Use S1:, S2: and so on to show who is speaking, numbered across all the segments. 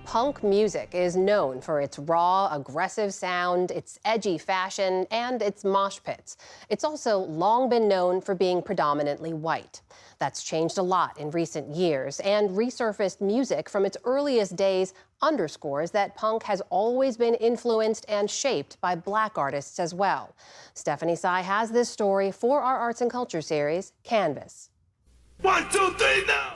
S1: Punk music is known for its raw, aggressive sound, its edgy fashion, and its mosh pits. It's also long been known for being predominantly white. That's changed a lot in recent years, and resurfaced music from its earliest days underscores that punk has always been influenced and shaped by Black artists as well. Stephanie Sy has this story for our Arts and Culture series, Canvas.
S2: 1, 2, 3, now!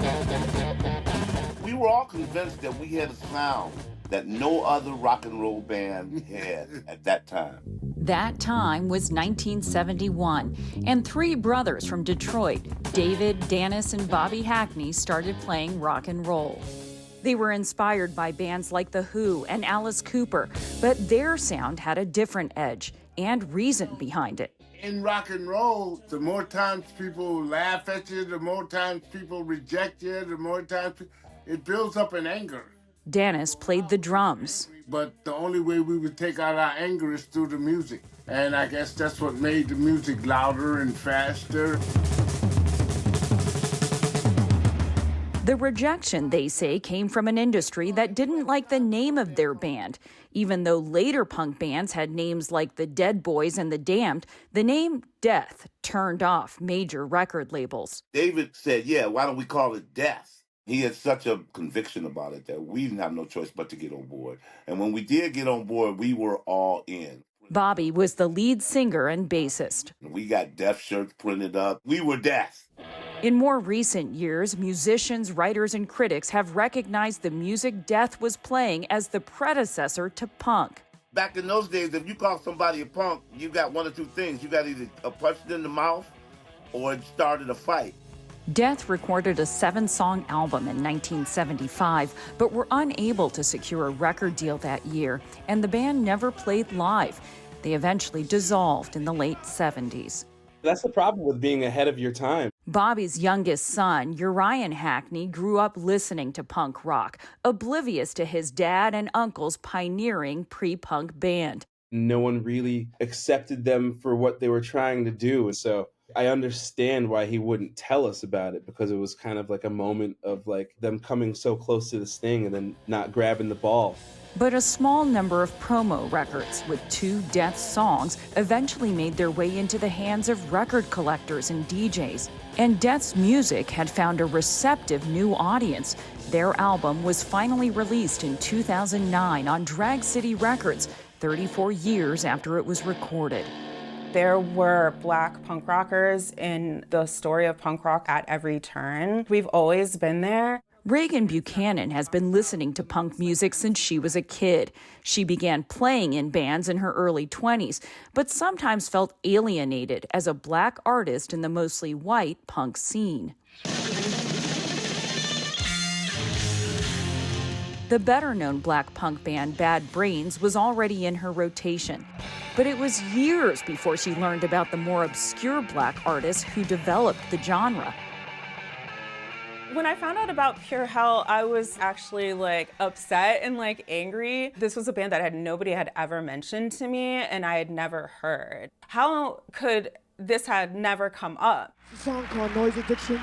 S2: We were all convinced that we had a sound that no other rock and roll band had at that time.
S3: That time was 1971, and three brothers from Detroit, David, Danis, and Bobby Hackney, started playing rock and roll. They were inspired by bands like The Who and Alice Cooper, but their sound had a different edge and reason behind it.
S4: In rock and roll, the more times people laugh at you, the more times people reject you, the more times it builds up an anger.
S3: Danis played the drums.
S4: But the only way we would take out our anger is through the music. And I guess that's what made the music louder and faster.
S3: The rejection, they say, came from an industry that didn't like the name of their band. Even though later punk bands had names like the Dead Boys and the Damned, the name Death turned off major record labels.
S2: David said, yeah, why don't we call it Death? He had such a conviction about it that we didn't have no choice but to get on board. And when we did get on board, we were all in.
S3: Bobby was the lead singer and bassist.
S2: We got Death shirts printed up. We were Death.
S3: In more recent years, musicians, writers, and critics have recognized the music Death was playing as the predecessor to punk.
S2: Back in those days, if you call somebody a punk, you got one or two things. You got either a punch in the mouth or it started a fight.
S3: Death recorded a 7-song album in 1975, but were unable to secure a record deal that year, and the band never played live. They eventually dissolved in the late 70s.
S5: That's the problem with being ahead of your time.
S3: Bobby's youngest son, Uriah Hackney, grew up listening to punk rock, oblivious to his dad and uncle's pioneering pre-punk band.
S5: No one really accepted them for what they were trying to do. And so I understand why he wouldn't tell us about it, because it was kind of like a moment of like them coming so close to this thing and then not grabbing the ball.
S3: But a small number of promo records with 2 Death songs eventually made their way into the hands of record collectors and DJs. And Death's music had found a receptive new audience. Their album was finally released in 2009 on Drag City Records, 34 years after it was recorded.
S6: There were Black punk rockers in the story of punk rock at every turn. We've always been there.
S3: Reagan Buchanan has been listening to punk music since she was a kid. She began playing in bands in her early 20s, but sometimes felt alienated as a Black artist in the mostly white punk scene. The better-known Black punk band Bad Brains was already in her rotation, but it was years before she learned about the more obscure Black artists who developed the genre.
S6: When I found out about Pure Hell, I was actually upset and angry. This was a band that nobody had ever mentioned to me and I had never heard. How could this had never come up?
S7: A song called Noise Addiction.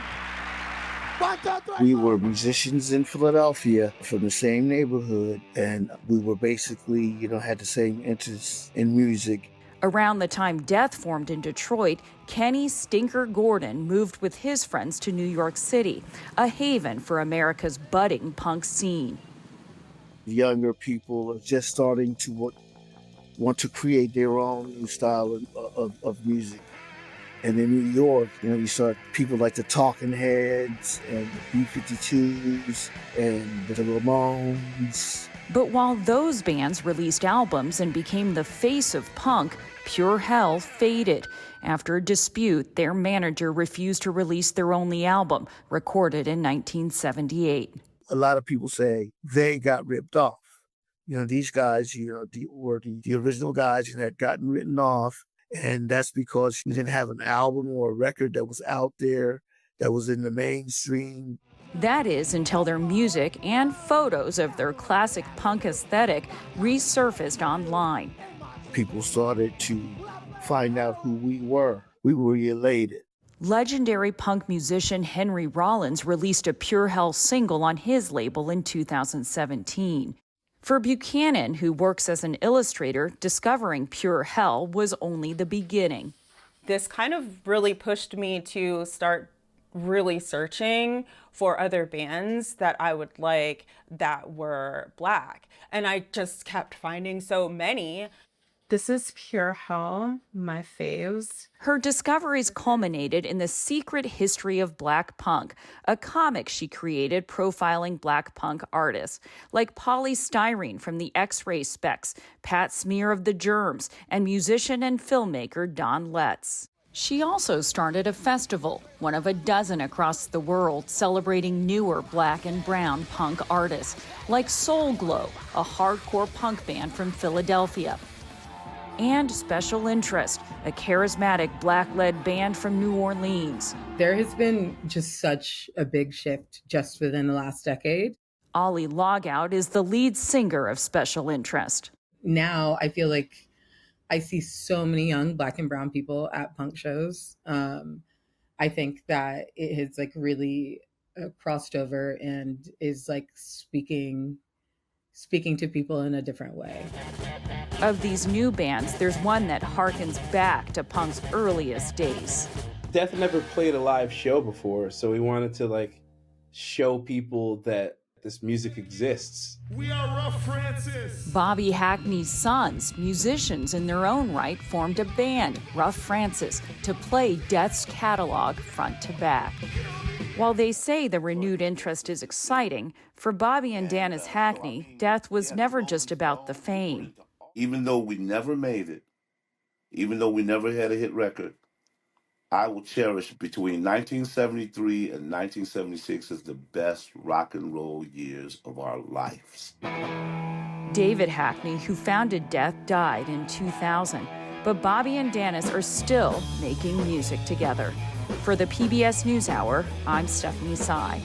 S7: We were musicians in Philadelphia from the same neighborhood, and we were basically, had the same interests in music.
S3: Around the time Death formed in Detroit, Kenny Stinker Gordon moved with his friends to New York City, a haven for America's budding punk scene.
S7: Younger people are just starting to want to create their own new style of music. And in New York, you start people like the Talking Heads and the B-52s and the Ramones.
S3: But while those bands released albums and became the face of punk, Pure Hell faded. After a dispute, their manager refused to release their only album, recorded in 1978.
S7: A lot of people say they got ripped off. These guys, were the original guys that had gotten written off. And that's because you didn't have an album or a record that was out there, that was in the mainstream.
S3: That is until their music and photos of their classic punk aesthetic resurfaced online.
S7: People started to find out who we were. We were elated.
S3: Legendary punk musician Henry Rollins released a Pure Hell single on his label in 2017. For Buchanan, who works as an illustrator, discovering Pure Hell was only the beginning.
S6: This kind of really pushed me to start really searching for other bands that I would like that were Black. And I just kept finding so many.
S8: This is Pure Hell, my faves.
S3: Her discoveries culminated in The Secret History of Black Punk, a comic she created profiling Black punk artists, like Polly Styrene from the X-Ray Specs, Pat Smear of the Germs, and musician and filmmaker Don Letts. She also started a festival, one of a dozen across the world, celebrating newer Black and brown punk artists, like Soul Glow, a hardcore punk band from Philadelphia. And Special Interest, a charismatic Black-led band from New Orleans.
S8: There has been just such a big shift just within the last decade.
S3: Ollie Logout is the lead singer of Special Interest.
S8: Now I feel like I see so many young Black and brown people at punk shows. I think that it has like really crossed over and is like speaking to people in a different way.
S3: Of these new bands, there's one that harkens back to punk's earliest days.
S5: Death never played a live show before, so we wanted to like show people that this music exists.
S9: We are Rough Francis.
S3: Bobby Hackney's sons, musicians in their own right, formed a band, Rough Francis, to play Death's catalog front to back. While they say the renewed interest is exciting, for Bobby and Dennis Hackney, Death was never just about the fame.
S2: Even though we never made it, even though we never had a hit record, I will cherish between 1973 and 1976 as the best rock and roll years of our lives.
S3: David Hackney, who founded Death, died in 2000, but Bobby and Dennis are still making music together. For the PBS NewsHour, I'm Stephanie Sy.